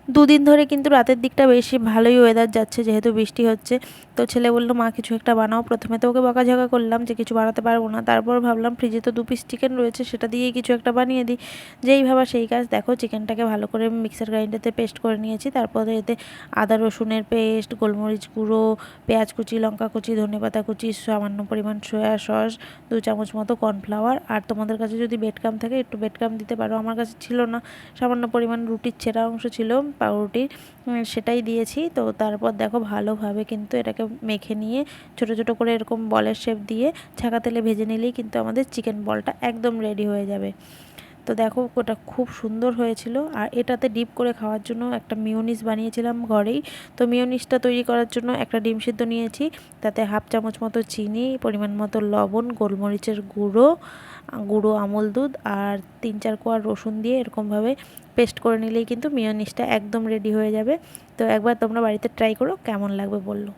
দুদিন ধরে কিন্তু রাতের দিকটা বেশি ভালোই ওয়েদার যাচ্ছে, যেহেতু বৃষ্টি হচ্ছে। তো ছেলে বললো মা কিছু একটা বানাও। প্রথমে তো ওকে বকাঝকা করলাম যে কিছু বানাতে পারবো না, তারপর ভাবলাম ফ্রিজে তো 2 পিস চিকেন রয়েছে, সেটা দিয়েই কিছু একটা বানিয়ে দিই। যেই ভাবা সেই কাজ। দেখো চিকেনটাকে ভালো করে মিক্সার গ্রাইন্ডারতে পেস্ট করে নিয়েছি, তারপরে এতে আদা রসুনের পেস্ট, গোলমরিচ গুঁড়ো, পেঁয়াজ কুচি, লঙ্কা কুচি, ধনেপাতা কুচি, সামান্য পরিমাণ সয়া সস, 2 চামচ মতো কর্নফ্লাওয়ার, আর তোমাদের কাছে যদি বেডক্রাম থাকে একটু বেডক্রাম দিতে পারো, আমার কাছে ছিল না। সামান্য পরিমাণ রুটির ছেঁড়া অংশ ছিল পাউরুটির, সেটাই দিয়েছি। তো তারপর দেখো ভালোভাবে কিন্তু এটাকে মেখে নিয়ে ছোট ছোট করে এরকম বলের শেপ দিয়ে ছাঁকা তেলে ভেজে নিলেই কিন্তু আমাদের চিকেন বলটা একদম রেডি হয়ে যাবে। তো দেখো ওটা খুব সুন্দর হয়েছিল। আর এটাতে ডিপ করে খাওয়ার জন্য একটা মিওনিস বানিয়েছিলাম ঘরেই। তো মিওনিসটা তৈরি করার জন্য একটা ডিম সিদ্ধ নিয়েছি, তাতে 1/2 চামচ মতো চিনি, পরিমাণ মতো লবণ, গোলমরিচের গুঁড়ো, গুঁড়ো আমুল দুধ আর 3-4 কোয়া রসুন দিয়ে এরকমভাবে পেস্ট করে নিলেই কিন্তু মিওনিসটা একদম রেডি হয়ে যাবে। তো একবার তোমরা বাড়িতে ট্রাই করো, কেমন লাগবে বললো।